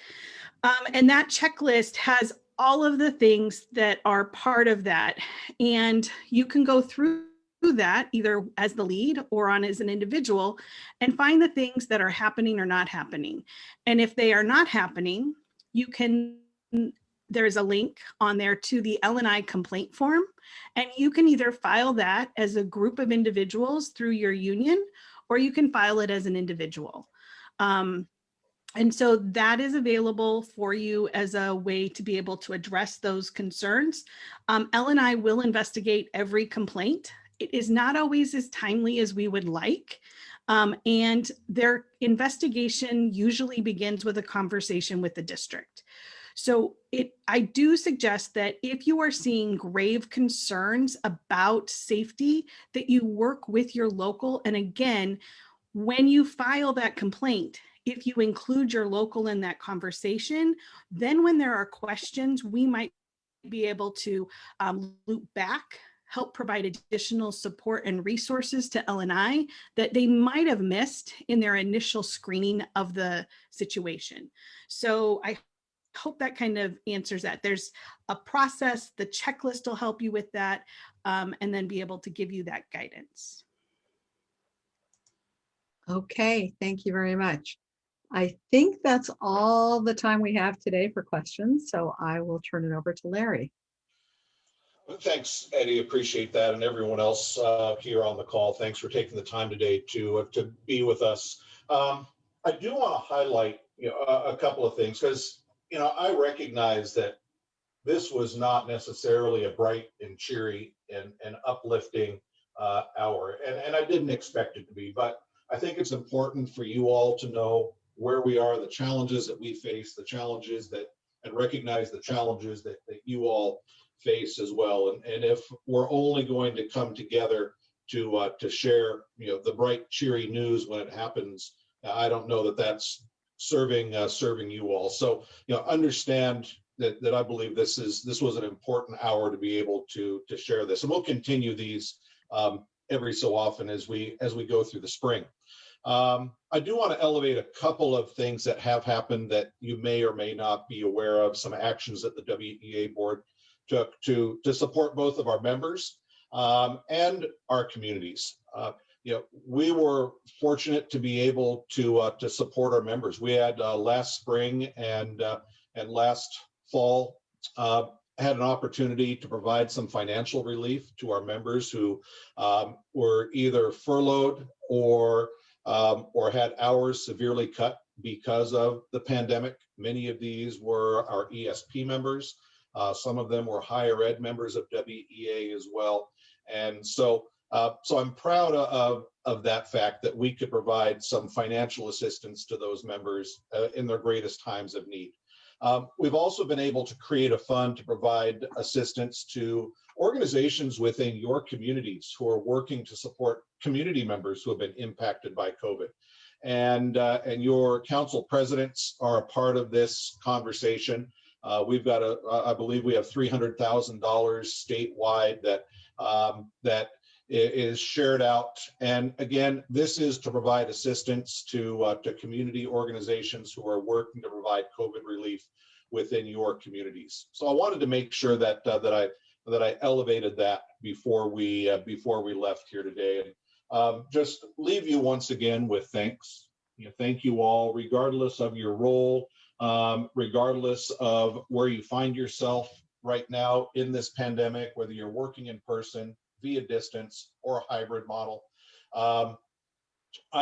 And that checklist has all of the things that are part of that. And you can go through that either as the lead or on as an individual and find the things that are happening or not happening. And if they are not happening, you can, there's a link on there to the L&I complaint form, and you can either file that as a group of individuals through your union, or you can file it as an individual. And so that is available for you as a way to be able to address those concerns. L&I will investigate every complaint. It is not always as timely as we would like. And their investigation usually begins with a conversation with the district. So I do suggest that if you are seeing grave concerns about safety, that you work with your local. And again, when you file that complaint, if you include your local in that conversation, then when there are questions, we might be able to loop back, help provide additional support and resources to L&I that they might have missed in their initial screening of the situation. So I hope that kind of answers that. There's a process, the checklist will help you with that, and then be able to give you that guidance. Okay, thank you very much. I think that's all the time we have today for questions, so I will turn it over to Larry. Thanks, Eddie. Appreciate that, and everyone else here on the call. Thanks for taking the time today to be with us. I do want to highlight a couple of things, because I recognize that this was not necessarily a bright and cheery and uplifting hour, and I didn't expect it to be. But I think it's important for you all to know where we are, the challenges that we face, the challenges that, and recognize the challenges that you all face as well. And if we're only going to come together to share, the bright, cheery news when it happens, I don't know that that's serving you all. So, understand that I believe this was an important hour to be able to share this, and we'll continue these every so often as we go through the spring. I do want to elevate a couple of things that have happened that you may or may not be aware of, some actions that the WEA board took to support both of our members and our communities. We were fortunate to be able to support our members. We had last spring and last fall had an opportunity to provide some financial relief to our members who were either furloughed or had hours severely cut because of the pandemic. Many of these were our ESP members. Some of them were higher ed members of WEA as well. And so I'm proud of that fact that we could provide some financial assistance to those members in their greatest times of need. We've also been able to create a fund to provide assistance to organizations within your communities who are working to support community members who have been impacted by COVID. And your council presidents are a part of this conversation. We've got I believe we have $300,000 statewide that is shared out. And again, this is to provide assistance to community organizations who are working to provide COVID relief within your communities. So I wanted to make sure that I elevated that before we left here today. And just leave you once again with thanks. Thank you all, regardless of your role, regardless of where you find yourself right now in this pandemic, whether you're working in person, via distance, or a hybrid model. I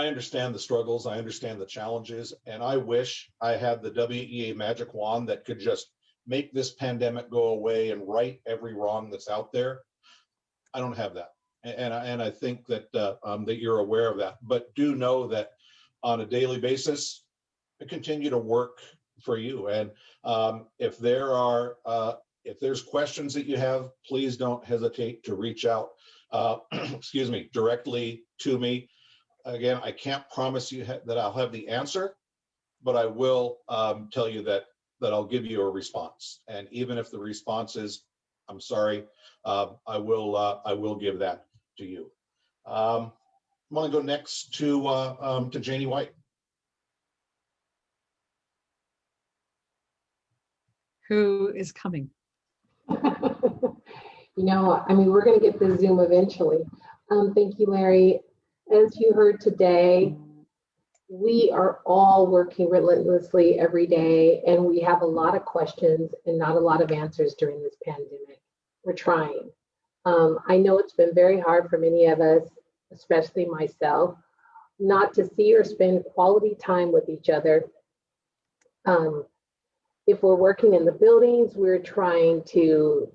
understand the struggles, I understand the challenges, and I wish I had the WEA magic wand that could just make this pandemic go away and right every wrong that's out there. I don't have that. And I think that that you're aware of that, but do know that on a daily basis, I continue to work for you. And if there's questions that you have, please don't hesitate to reach out, excuse me, directly to me. Again, I can't promise you that I'll have the answer, but I will tell you that I'll give you a response. And even if the response is, I'm sorry, I will give that to you. I want to go next to Janie White. Who is coming? We're going to get the Zoom eventually. Thank you, Larry. As you heard today, we are all working relentlessly every day, and we have a lot of questions and not a lot of answers during this pandemic. We're trying. I know it's been very hard for many of us, especially myself, not to see or spend quality time with each other. If we're working in the buildings, we're trying to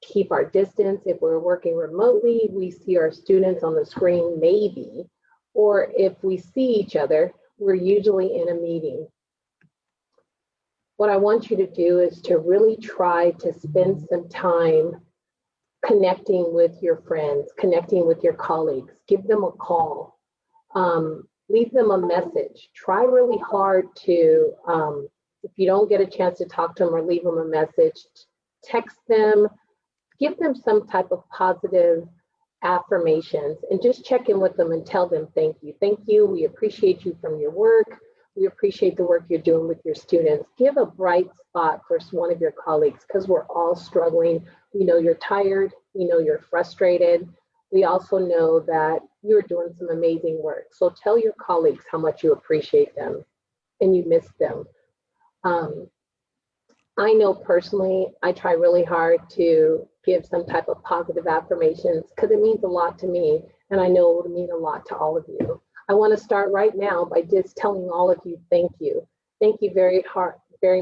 keep our distance. If we're working remotely, we see our students on the screen maybe, or if we see each other, we're usually in a meeting. What I want you to do is to really try to spend some time connecting with your friends, connecting with your colleagues, give them a call, leave them a message. Try really hard to, if you don't get a chance to talk to them or leave them a message, text them, give them some type of positive affirmations, and just check in with them and tell them thank you. Thank you. We appreciate you from your work. We appreciate the work you're doing with your students. Give a bright spot for one of your colleagues, because we're all struggling. We know you're tired. We know you're frustrated. We also know that you're doing some amazing work. So tell your colleagues how much you appreciate them and you miss them. I know personally, I try really hard to give some type of positive affirmations because it means a lot to me, and I know it would mean a lot to all of you. I want to start right now by just telling all of you thank you. Thank you very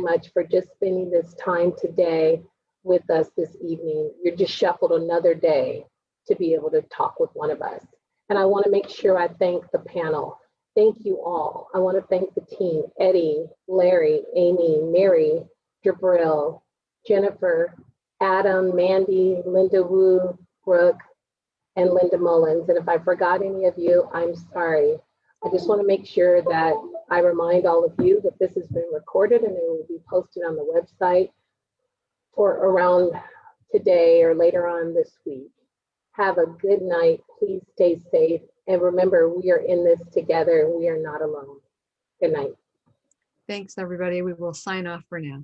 much for just spending this time today with us this evening. You just shuffled another day to be able to talk with one of us. And I want to make sure I thank the panel. Thank you all. I want to thank the team, Eddie, Larry, Amy, Mary, Jabril, Jennifer, Adam, Mandy, Linda Wu, Brooke, and Linda Mullins. And if I forgot any of you, I'm sorry. I just want to make sure that I remind all of you that this has been recorded and it will be posted on the website for around today or later on this week. Have a good night. Please stay safe. And remember, we are in this together. We are not alone. Good night. Thanks, everybody. We will sign off for now.